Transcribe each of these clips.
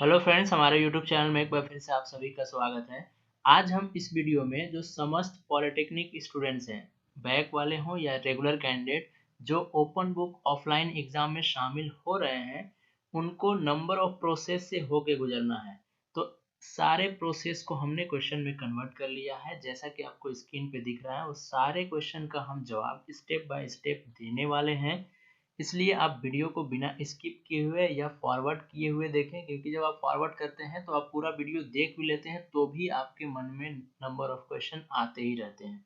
Hello friends, हमारे YouTube channel में एक बार फिर से आप सभी का स्वागत है। आज हम इस वीडियो में जो समस्त पॉलिटेक्निक स्टूडेंट्स हैं, बैक वाले हों या रेगुलर कैंडिडेट जो ओपन बुक ऑफलाइन एग्जाम में शामिल हो रहे हैं, उनको नंबर ऑफ प्रोसेस से होके गुजरना है। तो सारे प्रोसेस को हमने क्वेश्चन में कन्वर्ट कर लिया है। जैसा कि आपको स्क्रीन पे दिख रहा है, उस सारे क्वेश्चन का हम जवाब स्टेप बाय स्टेप देने वाले हैं। इसलिए आप वीडियो को बिना स्किप किए हुए या फॉरवर्ड किए हुए देखें, क्योंकि जब आप फॉरवर्ड करते हैं तो आप पूरा वीडियो देख भी लेते हैं तो भी आपके मन में नंबर ऑफ क्वेश्चन आते ही रहते हैं।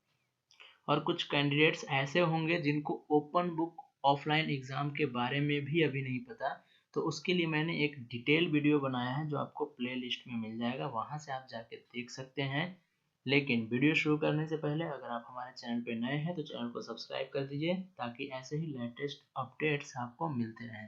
और कुछ कैंडिडेट्स ऐसे होंगे जिनको ओपन बुक ऑफलाइन एग्जाम के बारे में भी अभी नहीं पता, तो उसके लिए मैंने एक डिटेल वीडियो बनाया है जो आपको प्ले लिस्ट में मिल जाएगा, वहां से आप जाके देख सकते हैं। लेकिन वीडियो शुरू करने से पहले अगर आप हमारे चैनल पर नए हैं तो चैनल को सब्सक्राइब कर दीजिए, ताकि ऐसे ही लेटेस्ट अपडेट्स आपको मिलते रहें।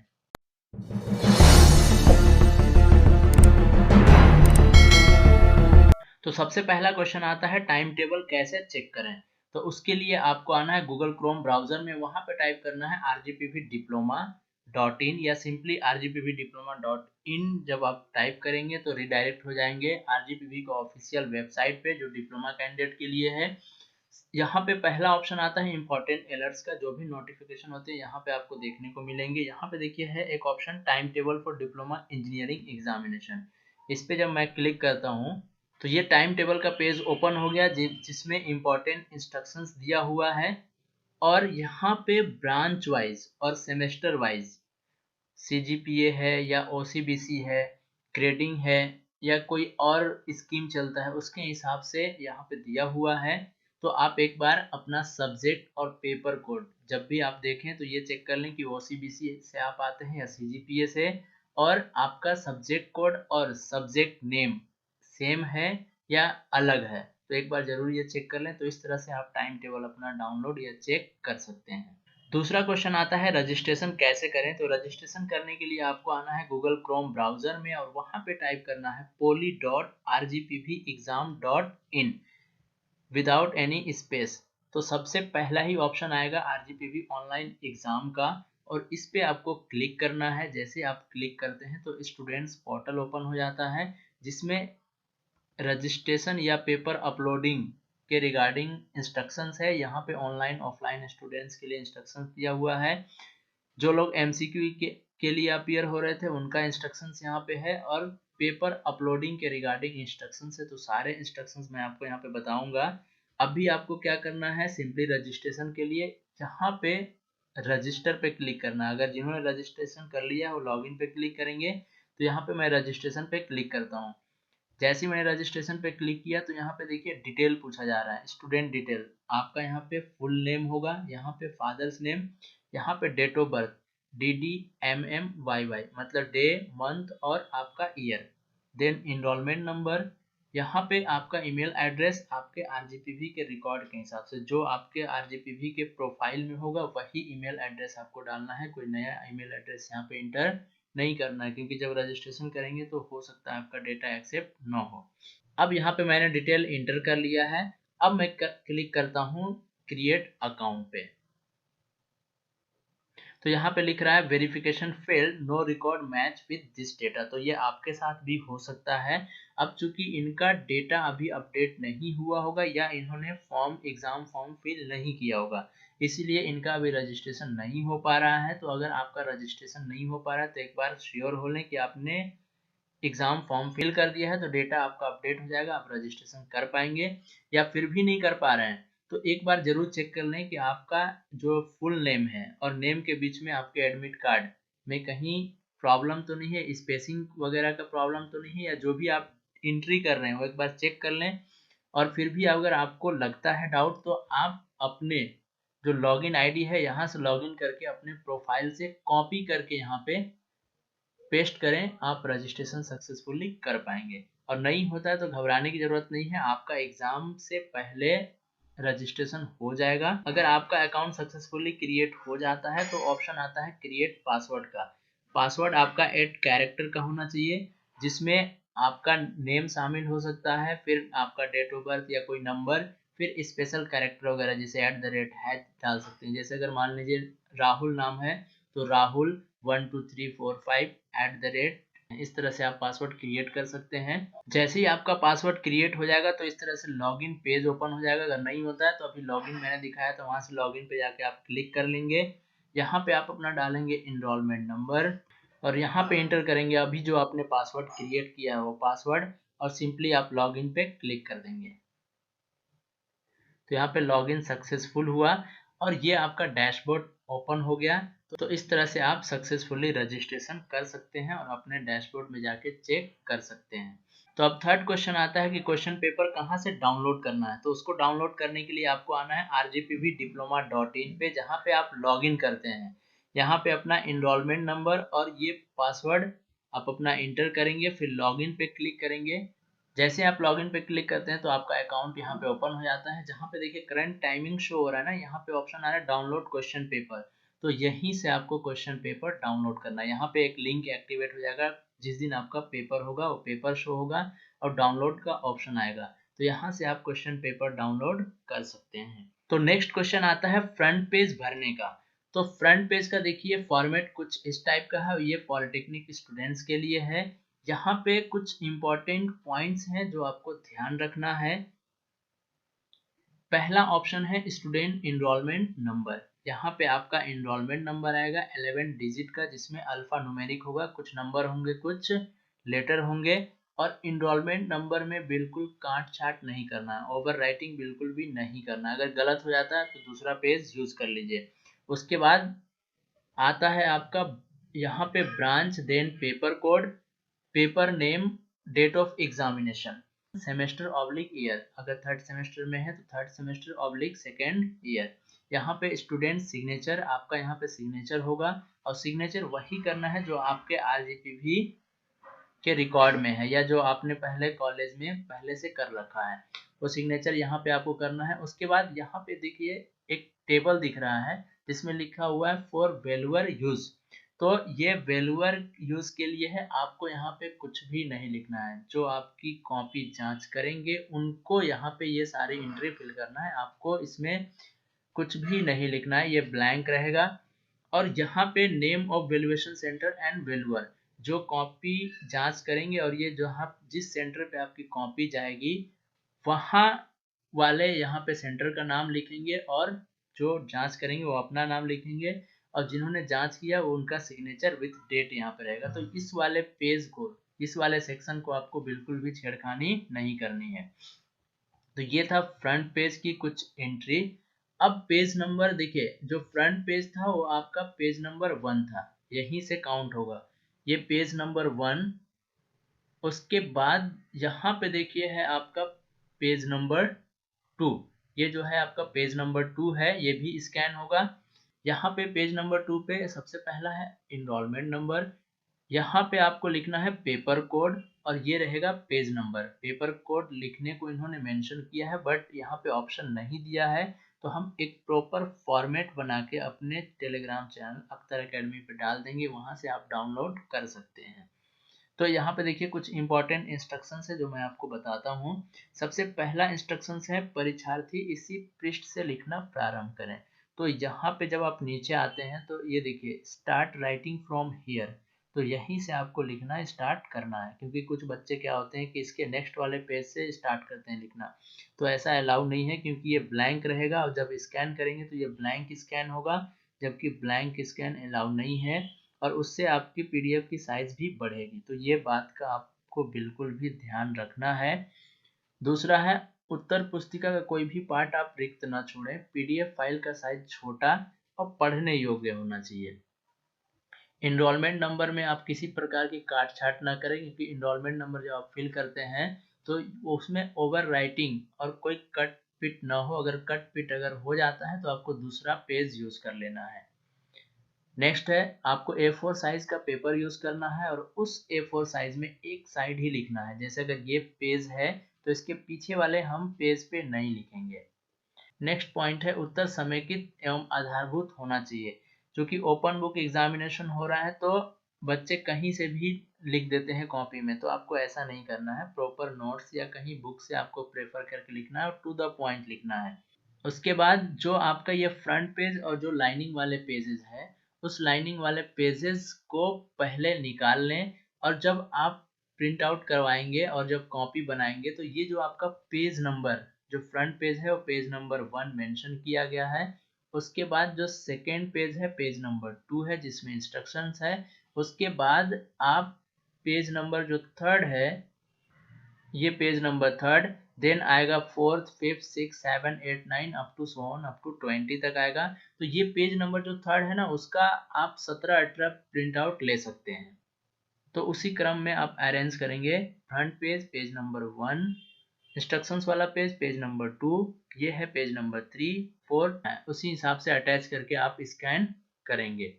तो सबसे पहला क्वेश्चन आता है, टाइम टेबल कैसे चेक करें। तो उसके लिए आपको आना है गूगल क्रोम ब्राउजर में, वहां पे टाइप करना है rgpvdiploma.in या सिंपली rgpvdiploma.in। जब आप टाइप करेंगे तो रिडायरेक्ट हो जाएंगे आरजीपीवी का ऑफिशियल वेबसाइट पे, जो डिप्लोमा कैंडिडेट के लिए है। यहाँ पे पहला ऑप्शन आता है इंपॉर्टेंट अलर्ट्स का, जो भी नोटिफिकेशन होते हैं यहाँ पे आपको देखने को मिलेंगे। यहाँ पे देखिए है एक option, time table for diploma engineering examination. इस पे जब मैं क्लिक करता हूँ तो ये टाइम टेबल का पेज ओपन हो गया, जिसमें इंपॉर्टेंट इंस्ट्रक्शंस दिया हुआ है। और यहाँ पे ब्रांच वाइज और सेमेस्टर वाइज सीजीपीए है या ओसीबीसी है, ग्रेडिंग है या कोई और स्कीम चलता है, उसके हिसाब से यहाँ पे दिया हुआ है। तो आप एक बार अपना सब्जेक्ट और पेपर कोड जब भी आप देखें तो ये चेक कर लें कि ओसीबीसी से आप आते हैं या सीजीपीए से, और आपका सब्जेक्ट कोड और सब्जेक्ट नेम सेम है या अलग है। तो एक बार जरूर ये चेक कर लें। तो इस तरह से आप टाइम टेबल अपना डाउनलोड या चेक कर सकते हैं। दूसरा क्वेश्चन आता है, रजिस्ट्रेशन कैसे करें। तो रजिस्ट्रेशन करने के लिए आपको आना है गूगल क्रोम ब्राउजर में और वहां पे टाइप करना है poly.rgpvexam.in विदाउट एनी स्पेस। तो सबसे पहला ही ऑप्शन आएगा आरजीपीवी ऑनलाइन एग्जाम का, और इस पे आपको क्लिक करना है। जैसे आप क्लिक करते हैं तो स्टूडेंट्स पोर्टल ओपन हो जाता है, जिसमें रजिस्ट्रेशन या पेपर अपलोडिंग के रिगार्डिंग इंस्ट्रक्शंस है। यहाँ पे ऑनलाइन ऑफलाइन स्टूडेंट्स के लिए इंस्ट्रक्शंस दिया हुआ है। जो लोग एमसीक्यू के लिए अपीयर हो रहे थे उनका इंस्ट्रक्शंस यहाँ पे है, और पेपर अपलोडिंग के रिगार्डिंग इंस्ट्रक्शंस है। तो सारे इंस्ट्रक्शंस मैं आपको यहाँ पे बताऊंगा। अभी आपको क्या करना है, सिंपली रजिस्ट्रेशन के लिए यहाँ पे रजिस्टर पे क्लिक करना है। अगर जिन्होंने रजिस्ट्रेशन कर लिया है वो लॉगिन पे क्लिक करेंगे। तो यहाँ पे मैं रजिस्ट्रेशन पे क्लिक करता हूँ। जैसे ही मैंने रजिस्ट्रेशन पे क्लिक किया तो यहाँ पे देखिए डिटेल पूछा जा रहा है, स्टूडेंट डिटेल। आपका यहाँ पे फुल नेम होगा, यहाँ पे फादर्स नेम, यहाँ पे डेट ऑफ बर्थ DDMMYY मतलब डे मंथ और आपका ईयर, देन इनरोलमेंट नंबर, यहाँ पे आपका ईमेल एड्रेस आपके आरजीपीवी के रिकॉर्ड के हिसाब से, जो आपके आरजीपीवी के प्रोफाइल में होगा वही ईमेल एड्रेस आपको डालना है। कोई नया ईमेल एड्रेस यहाँ पे इंटर नहीं करना है, क्योंकि जब रजिस्ट्रेशन करेंगे तो हो सकता है आपका डेटा एक्सेप्ट ना हो। अब यहाँ पे मैंने डिटेल इंटर कर लिया है। अब मैं क्लिक करता हूँ क्रिएट अकाउंट पे। तो यहाँ पे लिख रहा है verification failed, no record match with this data. तो ये आपके साथ भी हो सकता है। अब चूंकि इनका डेटा अभी अपडेट नहीं हुआ होगा या इन्होंने एग्जाम फॉर्म फिल नहीं किया होगा, इसीलिए इनका अभी रजिस्ट्रेशन नहीं हो पा रहा है। तो अगर आपका रजिस्ट्रेशन नहीं हो पा रहा है तो एक बार श्योर हो लें कि आपने एग्जाम फॉर्म फिल कर दिया है, तो डेटा आपका अपडेट हो जाएगा, आप रजिस्ट्रेशन कर पाएंगे। या फिर भी नहीं कर पा रहे हैं तो एक बार जरूर चेक कर लें कि आपका जो फुल नेम है और नेम के बीच में आपके एडमिट कार्ड में कहीं प्रॉब्लम तो नहीं है, स्पेसिंग वगैरह का प्रॉब्लम तो नहीं है, या जो भी आप एंट्री कर रहे हैं वो एक बार चेक कर लें। और फिर भी अगर आपको लगता है डाउट तो आप अपने जो लॉगिन आईडी है यहाँ से लॉगिन करके अपने प्रोफाइल से कॉपी करके यहाँ पे पेस्ट करें, आप रजिस्ट्रेशन सक्सेसफुली कर पाएंगे। और नहीं होता है तो घबराने की जरूरत नहीं है, आपका एग्जाम से पहले रजिस्ट्रेशन हो जाएगा। अगर आपका अकाउंट सक्सेसफुली क्रिएट हो जाता है तो ऑप्शन आता है क्रिएट पासवर्ड का। पासवर्ड आपका 8 कैरेक्टर का होना चाहिए, जिसमें आपका नेम शामिल हो सकता है, फिर आपका डेट ऑफ बर्थ या कोई नंबर, फिर स्पेशल कैरेक्टर वगैरह जैसे @ है डाल सकते हैं। जैसे अगर मान लीजिए राहुल नाम है तो राहुल 1 2 3 4 5 @ इस तरह से आप पासवर्ड क्रिएट कर सकते हैं। जैसे ही आपका पासवर्ड क्रिएट हो जाएगा तो इस तरह से लॉगिन पेज ओपन हो जाएगा। अगर नहीं होता है तो अभी लॉगिन मैंने दिखाया तो वहां से लॉगिन पे जाके आप क्लिक कर लेंगे। यहाँ पे आप अपना डालेंगे इनरोलमेंट नंबर और यहाँ पे एंटर करेंगे अभी जो आपने पासवर्ड क्रिएट किया है वो पासवर्ड, और सिंपली आप लॉगिन पे क्लिक कर देंगे। तो यहाँ पे लॉगिन सक्सेसफुल हुआ और ये आपका डैशबोर्ड ओपन हो गया। तो इस तरह से आप सक्सेसफुली रजिस्ट्रेशन कर सकते हैं और अपने डैशबोर्ड में जाके चेक कर सकते हैं। तो अब थर्ड क्वेश्चन आता है कि क्वेश्चन पेपर कहाँ से डाउनलोड करना है। तो उसको डाउनलोड करने के लिए आपको आना है rgpvdiploma.in पे, जहाँ पे आप लॉगिन करते हैं। यहाँ पे अपना इनरोलमेंट नंबर और ये पासवर्ड आप अपना इंटर करेंगे, फिर लॉगिन पे क्लिक करेंगे। जैसे आप लॉगिन पे क्लिक करते हैं तो आपका अकाउंट यहाँ पे ओपन हो जाता है। जहाँ पे देखिए करंट टाइमिंग शो हो रहा है ना, यहाँ पे ऑप्शन आ रहा है डाउनलोड क्वेश्चन पेपर। तो यहीं से आपको क्वेश्चन पेपर डाउनलोड करना है। यहाँ पे एक लिंक एक्टिवेट हो जाएगा, जिस दिन आपका पेपर होगा वो पेपर शो होगा और डाउनलोड का ऑप्शन आएगा। तो यहाँ से आप क्वेश्चन पेपर डाउनलोड कर सकते हैं। तो नेक्स्ट क्वेश्चन आता है फ्रंट पेज भरने का। तो फ्रंट पेज का देखिए फॉर्मेट कुछ इस टाइप का है, ये पॉलिटेक्निक स्टूडेंट्स के लिए है। यहाँ पे कुछ इंपॉर्टेंट पॉइंट्स हैं जो आपको ध्यान रखना है। पहला ऑप्शन है स्टूडेंट इनरोलमेंट नंबर। यहाँ पे आपका इनरोलमेंट नंबर आएगा 11 डिजिट का, जिसमें अल्फा न्यूमेरिक होगा, कुछ नंबर होंगे, कुछ लेटर होंगे। और इनरोलमेंट नंबर में बिल्कुल काट छाट नहीं करना है, ओवर राइटिंग बिल्कुल भी नहीं करना है। अगर गलत हो जाता है तो दूसरा पेज यूज कर लीजिए। उसके बाद आता है आपका यहाँ पे branch, then paper code, paper name, date of examination, semester oblique year. अगर थर्ड सेमेस्टर में है तो third semester oblique second year. यहाँ पे स्टूडेंट सिग्नेचर, आपका यहाँ पे सिग्नेचर होगा और सिग्नेचर वही करना है जो आपके आरजीपीवी के रिकॉर्ड में है या जो आपने पहले कॉलेज में पहले से कर रखा है, वो सिग्नेचर यहाँ पे आपको करना है। उसके बाद यहाँ पे देखिए एक टेबल दिख रहा है जिसमें लिखा हुआ है फॉर वैल्यूअर यूज। तो ये वैल्यूअर यूज के लिए है, आपको यहाँ पे कुछ भी नहीं लिखना है। जो आपकी कॉपी जांच करेंगे उनको यहाँ पे ये सारी एंट्री फिल करना है, आपको इसमें कुछ भी नहीं लिखना है, ये ब्लैंक रहेगा। और यहाँ पे name of valuation centre and valuer, जो कॉपी जांच करेंगे और ये जहाँ जिस सेंटर पे आपकी कॉपी जाएगी वहाँ वाले यहाँ पे सेंटर का नाम लिखेंगे और जो जांच करेंगे वो अपना नाम लिखेंगे और जिन्होंने जांच किया वो उनका सिग्नेचर विथ डेट यहाँ पे रहेगा। तो इस वाले पेज को, इस वाले सेक्शन को आपको बिल्कुल भी छेड़खानी नहीं करनी है। तो ये था फ्रंट पेज की कुछ एंट्री। अब पेज नंबर देखिए, जो फ्रंट पेज था वो आपका पेज नंबर 1 था, यहीं से काउंट होगा, ये पेज नंबर 1। उसके बाद यहाँ पे देखिए है आपका पेज नंबर 2, ये जो है आपका पेज नंबर 2 है, ये भी स्कैन होगा। यहाँ पे पेज नंबर 2 पे सबसे पहला है इनरोलमेंट नंबर, यहाँ पे आपको लिखना है पेपर कोड और ये रहेगा पेज नंबर। पेपर कोड लिखने को इन्होंने मेंशन किया है बट यहाँ पे ऑप्शन नहीं दिया है, तो हम एक प्रॉपर फॉर्मेट बना के अपने टेलीग्राम चैनल अख्तर एकेडमी पे डाल देंगे, वहां से आप डाउनलोड कर सकते हैं। तो यहाँ पे देखिए कुछ इंपॉर्टेंट इंस्ट्रक्शंस है जो मैं आपको बताता हूँ। सबसे पहला इंस्ट्रक्शंस है परीक्षार्थी इसी पृष्ठ से लिखना प्रारंभ करें। तो यहाँ पे जब आप नीचे आते हैं तो ये देखिए स्टार्ट राइटिंग फ्रॉम हियर, तो यहीं से आपको लिखना स्टार्ट करना है, क्योंकि कुछ बच्चे क्या होते हैं कि इसके नेक्स्ट वाले पेज से स्टार्ट करते हैं लिखना, तो ऐसा अलाउ नहीं है क्योंकि ये ब्लैंक रहेगा और जब स्कैन करेंगे तो ये ब्लैंक स्कैन होगा, जबकि ब्लैंक स्कैन अलाउ नहीं है और उससे आपकी पीडीएफ की साइज भी बढ़ेगी। तो ये बात का आपको बिल्कुल भी ध्यान रखना है। दूसरा है उत्तर पुस्तिका का कोई भी पार्ट आप रिक्त ना छोड़ें, पीडीएफ फाइल का साइज छोटा और पढ़ने योग्य होना चाहिए। इनरोलमेंट नंबर में आप किसी प्रकार की काट छाट ना करें, क्योंकि इनरोलमेंट नंबर जब आप फिल करते हैं तो उसमें ओवर राइटिंग और कोई कट पिट ना हो। अगर कट पिट अगर हो जाता है तो आपको दूसरा पेज यूज कर लेना है। नेक्स्ट है आपको A4 साइज का पेपर यूज करना है और उस A4 साइज में एक साइड ही लिखना है। जैसे अगर ये पेज है तो इसके पीछे वाले हम पेज पे नहीं लिखेंगे। नेक्स्ट पॉइंट है उत्तर समेकित एवं आधारभूत होना चाहिए। क्योंकि ओपन बुक एग्जामिनेशन हो रहा है तो बच्चे कहीं से भी लिख देते हैं कॉपी में, तो आपको ऐसा नहीं करना है। प्रॉपर नोट्स या कहीं बुक से आपको प्रेफर करके लिखना है और टू द पॉइंट लिखना है। उसके बाद जो आपका ये फ्रंट पेज और जो लाइनिंग वाले पेजेस है, उस लाइनिंग वाले पेजेस को पहले निकाल लें, और जब आप प्रिंट आउट करवाएंगे और जब कॉपी बनाएंगे तो ये जो आपका पेज नंबर, जो फ्रंट पेज है वो पेज नंबर 1 मेंशन किया गया है। उसके बाद जो सेकेंड पेज है पेज नंबर 2 है जिसमें इंस्ट्रक्शंस है। उसके बाद आप पेज नंबर जो थर्ड है, ये पेज नंबर थर्ड, देन आएगा fourth, fifth, six, 7, 8, 9 up to so on up to 20 तक आएगा। तो ये पेज नंबर जो थर्ड है ना, उसका आप 17-18 प्रिंट आउट ले सकते हैं। तो उसी क्रम में आप अरेंज करेंगे, front page page number 1, instructions वाला पेज पेज नंबर 2, ये है पेज नंबर 3, 4, उसी हिसाब से अटैच करके आप स्कैन करेंगे।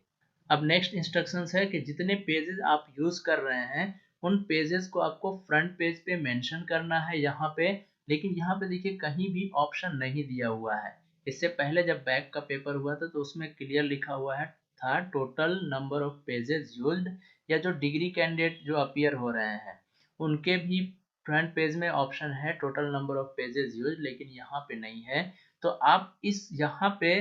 अब नेक्स्ट इंस्ट्रक्शंस है कि जितने पेजेस आप यूज कर रहे हैं उन पेजेस को आपको फ्रंट पेज पे मेंशन करना है यहाँ पे। लेकिन यहाँ पे देखिए कहीं भी ऑप्शन नहीं दिया हुआ है। इससे पहले जब बैक का पेपर हुआ था तो उसमें क्लियर लिखा हुआ है था total number of pages used, या जो डिग्री कैंडिडेट जो अपीयर हो रहे हैं उनके भी फ्रंट पेज में ऑप्शन है total number of pages used, लेकिन यहाँ पे नहीं है। तो आप इस यहाँ पे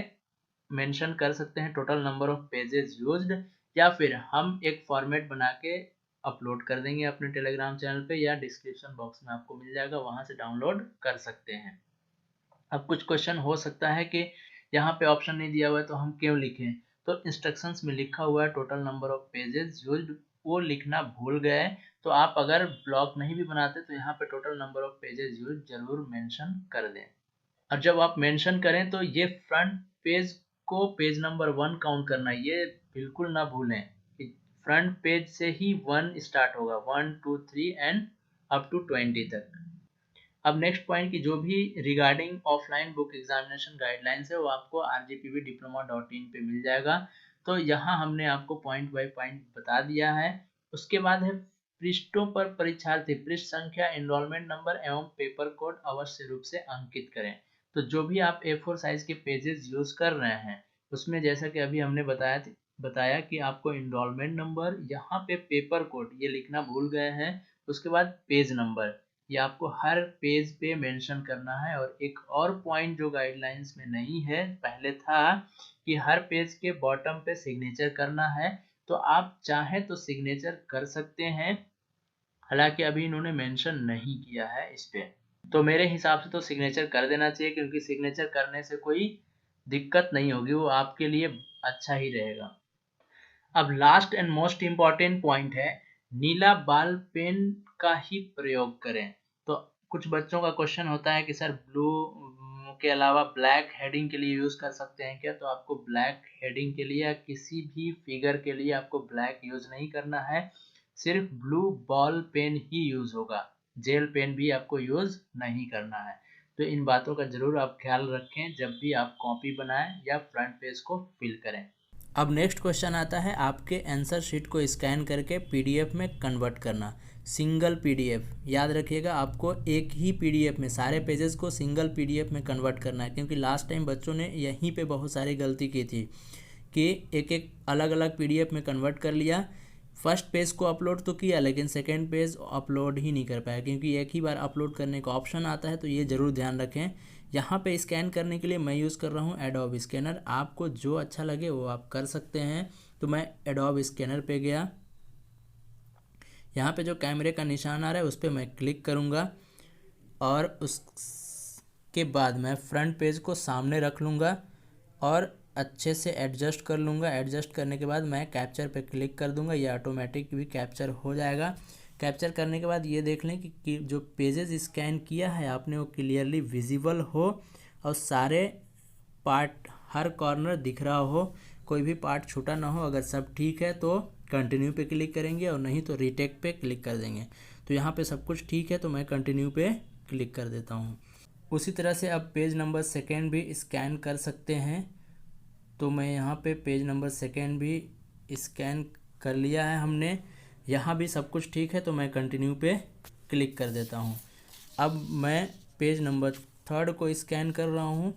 मेंशन कर सकते हैं total number of pages used, या फिर हम एक फॉर्मेट बना के अपलोड कर देंगे अपने टेलीग्राम चैनल पे, या डिस्क्रिप्शन बॉक्स में आपको मिल जाएगा, वहां से डाउनलोड कर सकते हैं। अब कुछ क्वेश्चन हो सकता है कि यहाँ पे ऑप्शन नहीं दिया हुआ है तो हम क्यों लिखें। तो इंस्ट्रक्शंस में लिखा हुआ है total number of pages used, वो लिखना भूल गए तो आप अगर ब्लॉग नहीं भी बनाते तो यहाँ पे total number of pages used जरूर मेंशन कर दें। और जब आप मेंशन करें तो ये फ्रंट पेज को पेज नंबर 1 काउंट करना है, ये बिल्कुल ना भूलें। फ्रंट पेज से ही 1 स्टार्ट होगा, 1 2 3 एंड अप टू 20 तक। अब नेक्स्ट पॉइंट की जो भी regarding offline book examination guidelines है वो आपको rgpvdiploma.in पे मिल जाएगा। तो यहाँ हमने आपको पॉइंट बाय पॉइंट बता दिया है। उसके बाद है पृष्ठों पर परीक्षार्थी पृष्ठ संख्या, एनरोलमेंट नंबर एवं पेपर कोड अवश्य रूप से अंकित करें। तो जो भी आप A4 साइज के पेजेस यूज कर रहे हैं उसमें जैसा कि अभी हमने बताया कि आपको एनरोलमेंट नंबर, यहाँ पे पेपर कोड ये लिखना भूल गए हैं, उसके बाद पेज नंबर ये आपको हर पेज पे मेंशन करना है। और एक और पॉइंट जो गाइडलाइंस में नहीं है, पहले था कि हर पेज के बॉटम पे सिग्नेचर करना है। तो आप चाहें तो सिग्नेचर कर सकते हैं, हालांकि अभी इन्होंने मेंशन नहीं किया है इस पे। तो मेरे हिसाब से तो सिग्नेचर कर देना चाहिए, क्योंकि सिग्नेचर करने से कोई दिक्कत नहीं होगी, वो आपके लिए अच्छा ही रहेगा। अब last and most important point है, नीला बाल पेन का ही प्रयोग करें। तो कुछ बच्चों का क्वेश्चन होता है कि सर ब्लू के अलावा ब्लैक हेडिंग के लिए यूज कर सकते हैं क्या। तो आपको ब्लैक हेडिंग के लिए या किसी भी फिगर के लिए आपको ब्लैक यूज नहीं करना है, सिर्फ ब्लू बॉल पेन ही यूज होगा, जेल पेन भी आपको यूज नहीं करना है। तो इन बातों का जरूर आप ख्याल रखें जब भी आप कॉपी बनाएं या फ्रंट पेज को फिल करें। अब नेक्स्ट क्वेश्चन आता है आपके आंसर शीट को स्कैन करके पीडीएफ में कन्वर्ट करना। सिंगल पीडीएफ, याद रखिएगा आपको एक ही पीडीएफ में सारे पेजेस को सिंगल पीडीएफ में कन्वर्ट करना है, क्योंकि लास्ट टाइम बच्चों ने यहीं पे बहुत सारी गलती की थी कि एक एक अलग अलग पीडीएफ में कन्वर्ट कर लिया। फर्स्ट पेज को अपलोड तो किया लेकिन सेकेंड पेज अपलोड ही नहीं कर पाया, क्योंकि एक ही बार अपलोड करने का ऑप्शन आता है। तो ये ज़रूर ध्यान रखें। यहाँ पे स्कैन करने के लिए मैं यूज़ कर रहा हूँ एडोब स्कैनर, आपको जो अच्छा लगे वो आप कर सकते हैं। तो मैं एडोब स्कैनर पे गया, यहाँ पे जो कैमरे का निशान आ रहा है उस पर मैं क्लिक करूँगा और उसके बाद मैं फ्रंट पेज को सामने रख लूँगा और अच्छे से एडजस्ट कर लूँगा। एडजस्ट करने के बाद मैं कैप्चर पे क्लिक कर दूँगा, ये ऑटोमेटिक भी कैप्चर हो जाएगा। कैप्चर करने के बाद ये देख लें कि जो पेजेस स्कैन किया है आपने वो क्लियरली विजिबल हो और सारे पार्ट हर कॉर्नर दिख रहा हो, कोई भी पार्ट छूटा ना हो। अगर सब ठीक है तो कंटिन्यू पे क्लिक करेंगे और नहीं तो रीटेक पे क्लिक कर देंगे। तो यहाँ पे सब कुछ ठीक है तो मैं कंटिन्यू पे क्लिक कर देता हूँ। उसी तरह से अब पेज नंबर सेकेंड भी स्कैन कर सकते हैं। तो मैं यहाँ पे पेज नंबर सेकेंड भी स्कैन कर लिया है हमने, यहाँ भी सब कुछ ठीक है तो मैं कंटिन्यू पे क्लिक कर देता हूँ। अब मैं पेज नंबर थर्ड को स्कैन कर रहा हूँ,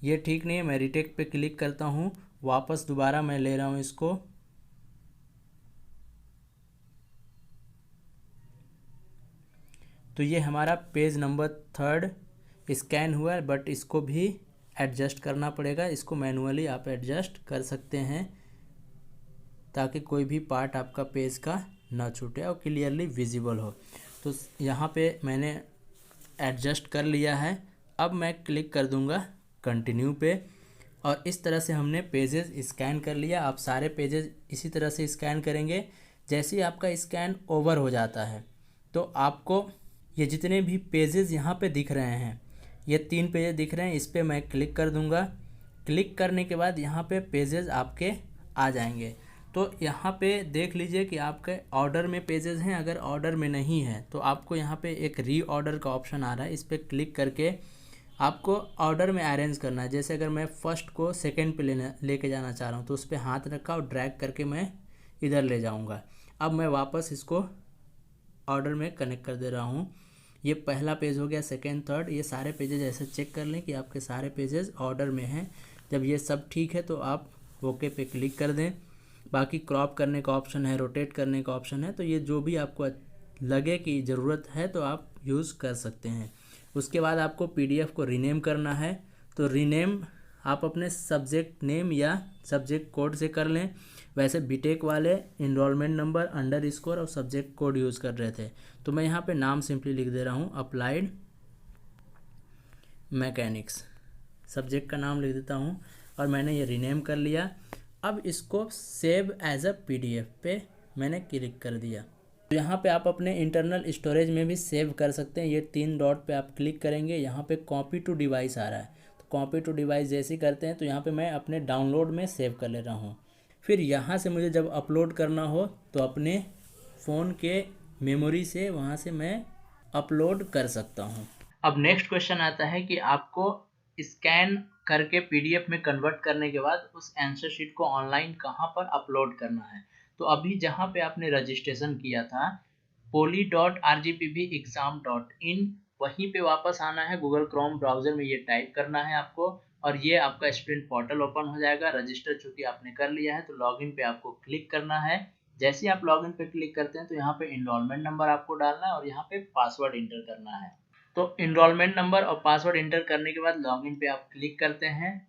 ये ठीक नहीं है, मैं रीटेक पे क्लिक करता हूँ, वापस दोबारा मैं ले रहा हूँ इसको। तो ये हमारा पेज नंबर थर्ड स्कैन हुआ है, बट इसको भी एडजस्ट करना पड़ेगा, इसको मैनुअली आप एडजस्ट कर सकते हैं। ताकि कोई भी पार्ट आपका पेज का ना छूटे और क्लियरली विजिबल हो। तो यहाँ पे मैंने एडजस्ट कर लिया है। अब मैं क्लिक कर दूँगा कंटिन्यू पे, और इस तरह से हमने पेजेस स्कैन कर लिया। आप सारे पेजेस इसी तरह से स्कैन करेंगे। जैसे ही आपका स्कैन ओवर हो जाता है तो आपको ये जितने भी पेजेस यहाँ पे दिख रहे हैं, ये 3 पेजेस दिख रहे हैं, इस पर मैं क्लिक कर दूँगा। क्लिक करने के बाद यहाँ पे पेजेस आपके आ जाएंगे। तो यहाँ पे देख लीजिए कि आपके ऑर्डर में पेजेस हैं। अगर ऑर्डर में नहीं है तो आपको यहाँ पे एक री ऑर्डर का ऑप्शन आ रहा है, इस पर क्लिक करके आपको ऑर्डर में अरेंज करना है। जैसे अगर मैं फर्स्ट को सेकंड पे लेके जाना चाह रहा हूँ तो उस पर हाथ रखा और ड्रैग करके मैं इधर ले जाऊँगा। अब मैं वापस इसको ऑर्डर में कनेक्ट कर दे रहा हूँ। ये पहला पेज हो गया, सेकेंड, थर्ड, ये सारे पेजेस ऐसे चेक कर लें कि आपके सारे पेजेस ऑर्डर में हैं। जब ये सब ठीक है तो आप ओके पे क्लिक कर दें। बाकी क्रॉप करने का ऑप्शन है, रोटेट करने का ऑप्शन है, तो ये जो भी आपको लगे कि ज़रूरत है तो आप यूज़ कर सकते हैं। उसके बाद आपको पीडीएफ को रीनेम करना है। तो रीनेम आप अपने सब्जेक्ट नेम या सब्जेक्ट कोड से कर लें। वैसे बीटेक वाले इनरोलमेंट नंबर, अंडरस्कोर और सब्जेक्ट कोड यूज़ कर रहे थे, तो मैं यहाँ पे नाम सिंपली लिख दे रहा हूँ, अप्लाइड मैकेनिक्स, सब्जेक्ट का नाम लिख देता हूँ और मैंने ये रीनेम कर लिया। अब इसको सेव एज अ पीडीएफ पे मैंने क्लिक कर दिया। तो यहाँ पे आप अपने इंटरनल स्टोरेज में भी सेव कर सकते हैं। ये 3 डॉट पे आप क्लिक करेंगे, यहाँ पे कॉपी टू डिवाइस आ रहा है, तो कॉपी टू डिवाइस जैसे ही करते हैं तो यहाँ पे मैं अपने डाउनलोड में सेव कर ले रहा हूँ। फिर यहाँ से मुझे जब अपलोड करना हो तो अपने फ़ोन के मेमोरी से वहाँ से मैं अपलोड कर सकता हूँ। अब नेक्स्ट क्वेश्चन आता है कि आपको स्कैन करके पीडीएफ में कन्वर्ट करने के बाद उस आंसर शीट को ऑनलाइन कहाँ पर अपलोड करना है। तो अभी जहाँ पे आपने रजिस्ट्रेशन किया था poly.rgpbexam.in, वहीं पे वापस आना है। गूगल क्रोम ब्राउजर में ये टाइप करना है आपको और ये आपका स्टूडेंट पोर्टल ओपन हो जाएगा। रजिस्टर चूंकि आपने कर लिया है तो लॉगिन पे आपको क्लिक करना है। जैसे ही आप लॉगिन पे क्लिक करते हैं तो यहाँ पे इनरोलमेंट नंबर आपको डालना है और यहाँ पे पासवर्ड इंटर करना है। तो इनरोलमेंट नंबर और पासवर्ड इंटर करने के बाद लॉगिन पे आप क्लिक करते हैं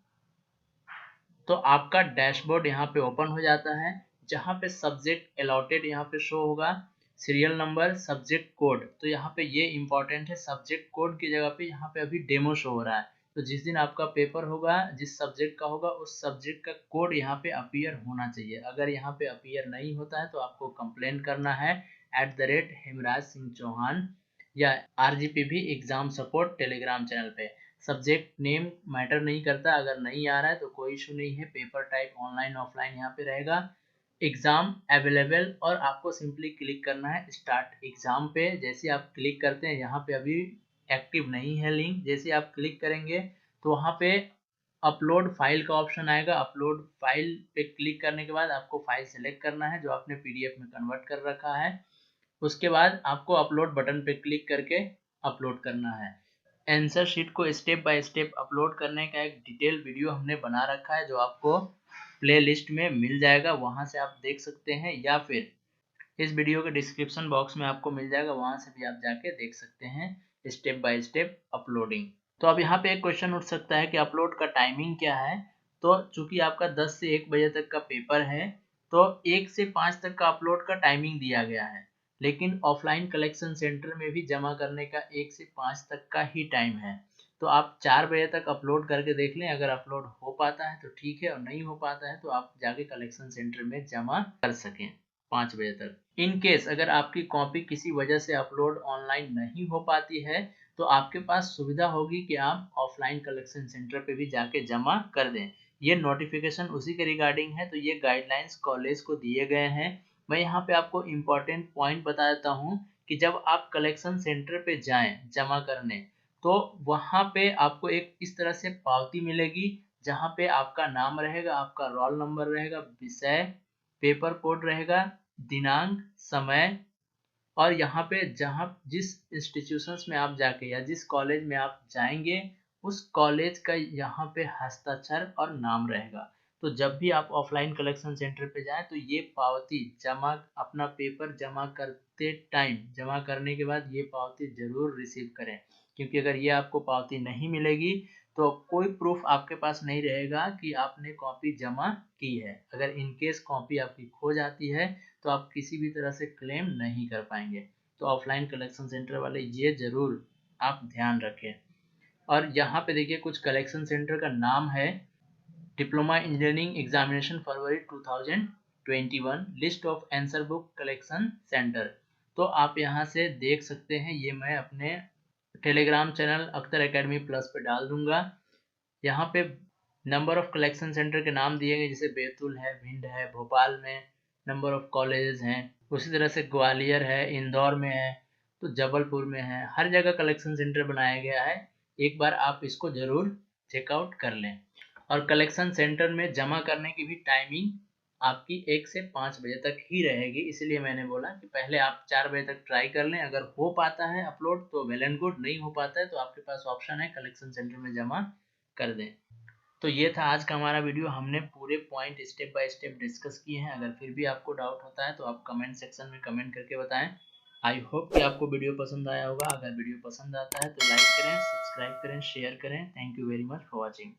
तो आपका डैशबोर्ड यहाँ पे ओपन हो जाता है, जहाँ पे सब्जेक्ट अलॉटेड यहाँ पे शो होगा, सीरियल नंबर, सब्जेक्ट कोड। तो यहाँ पे ये इंपॉर्टेंट है, सब्जेक्ट कोड की जगह पे यहाँ पे अभी डेमो शो हो रहा है। तो जिस दिन आपका पेपर होगा, जिस सब्जेक्ट का होगा, उस सब्जेक्ट का कोड यहाँ पे अपीयर होना चाहिए। अगर यहाँ पे अपीयर नहीं होता है तो आपको कंप्लेन करना है @हेमराज सिंह चौहान या RGPB exam support Telegram channel पे। सब्जेक्ट नेम मैटर नहीं करता, अगर नहीं आ रहा है तो कोई इशू नहीं है। पेपर टाइप ऑनलाइन ऑफलाइन यहाँ पे रहेगा। एग्जाम अवेलेबल, और आपको सिंपली क्लिक करना है स्टार्ट एग्जाम पे। जैसे आप क्लिक करते हैं, यहाँ पे अभी एक्टिव नहीं है लिंक, जैसे आप क्लिक करेंगे तो वहाँ पे अपलोड फाइल का ऑप्शन आएगा। अपलोड फाइल पे क्लिक करने के बाद आपको फाइल सेलेक्ट करना है जो आपने पीडीएफ में कन्वर्ट कर रखा है। उसके बाद आपको अपलोड बटन पे क्लिक करके अपलोड करना है। आंसर शीट को स्टेप बाय स्टेप अपलोड करने का एक डिटेल वीडियो हमने बना रखा है जो आपको प्ले लिस्ट में मिल जाएगा, वहां से आप देख सकते हैं, या फिर इस वीडियो के डिस्क्रिप्शन बॉक्स में आपको मिल जाएगा, वहां से भी आप जाके देख सकते हैं स्टेप बाय स्टेप अपलोडिंग। तो अब यहाँ पे एक क्वेश्चन उठ सकता है कि अपलोड का टाइमिंग क्या है। तो चूंकि आपका 10 से 1 बजे तक का पेपर है तो 1 से 5 तक का अपलोड का टाइमिंग दिया गया है, लेकिन ऑफलाइन कलेक्शन सेंटर में भी जमा करने का 1 से 5 तक का ही टाइम है। तो आप 4 बजे तक अपलोड करके देख लें, अगर अपलोड हो पाता है तो ठीक है, और नहीं हो पाता है तो आप जाके कलेक्शन सेंटर में जमा कर सकें 5 बजे तक। इन केस अगर आपकी कॉपी किसी वजह से अपलोड ऑनलाइन नहीं हो पाती है तो आपके पास सुविधा होगी कि आप ऑफलाइन कलेक्शन सेंटर पे भी जाके जमा कर दें। ये नोटिफिकेशन उसी के रिगार्डिंग है, तो ये गाइडलाइंस कॉलेज को दिए गए हैं। मैं यहाँ पे आपको इम्पोर्टेंट पॉइंट बता देता हूँ कि जब आप कलेक्शन सेंटर पे जाएं जमा करने तो वहाँ पे आपको एक इस तरह से पावती मिलेगी जहाँ पे आपका नाम रहेगा, आपका रोल नंबर रहेगा, विषय, पेपर कोड रहेगा, दिनांक, समय, और यहाँ पे जहाँ जिस इंस्टीट्यूशंस में आप जाके या जिस कॉलेज में आप जाएंगे उस कॉलेज का यहाँ पे हस्ताक्षर और नाम रहेगा। तो जब भी आप ऑफलाइन कलेक्शन सेंटर पे जाएं तो ये पावती जमा, अपना पेपर जमा करते टाइम, जमा करने के बाद ये पावती जरूर रिसीव करें, क्योंकि अगर ये आपको पावती नहीं मिलेगी तो कोई प्रूफ आपके पास नहीं रहेगा कि आपने कॉपी जमा की है। अगर इन केस कॉपी आपकी खो जाती है तो आप किसी भी तरह से क्लेम नहीं कर पाएंगे। तो ऑफलाइन कलेक्शन सेंटर वाले ये जरूर आप ध्यान रखें। और यहाँ पे देखिए कुछ कलेक्शन सेंटर का नाम है, diploma engineering examination February 2021, list of answer book collection centre. तो आप यहाँ से देख सकते हैं, ये मैं अपने Telegram channel Akhtar academy plus पे डाल दूंगा। यहाँ पे नंबर ऑफ कलेक्शन सेंटर के नाम दिए गए, जैसे बैतूल है, भिंड है, भोपाल में नंबर ऑफ कॉलेजेस हैं, उसी तरह से ग्वालियर है, इंदौर में है, तो जबलपुर में है, हर जगह कलेक्शन सेंटर बनाया गया है। एक बार आप इसको जरूर चेकआउट कर लें। और कलेक्शन सेंटर में जमा करने की भी टाइमिंग आपकी 1 से 5 बजे तक ही रहेगी, इसलिए मैंने बोला कि पहले आप 4 बजे तक ट्राई कर लें। अगर हो पाता है अपलोड तो वेल एंड गुड, नहीं हो पाता है तो आपके पास ऑप्शन है कलेक्शन सेंटर में जमा कर दें। तो ये था आज का हमारा वीडियो, हमने पूरे point step by step discuss किए हैं। अगर फिर भी आपको डाउट होता है तो आप कमेंट सेक्शन में कमेंट करके बताएं। आई होप कि आपको वीडियो पसंद आया होगा। अगर वीडियो पसंद आता है तो लाइक करें, सब्सक्राइब करें, शेयर करें। Thank you very much for watching.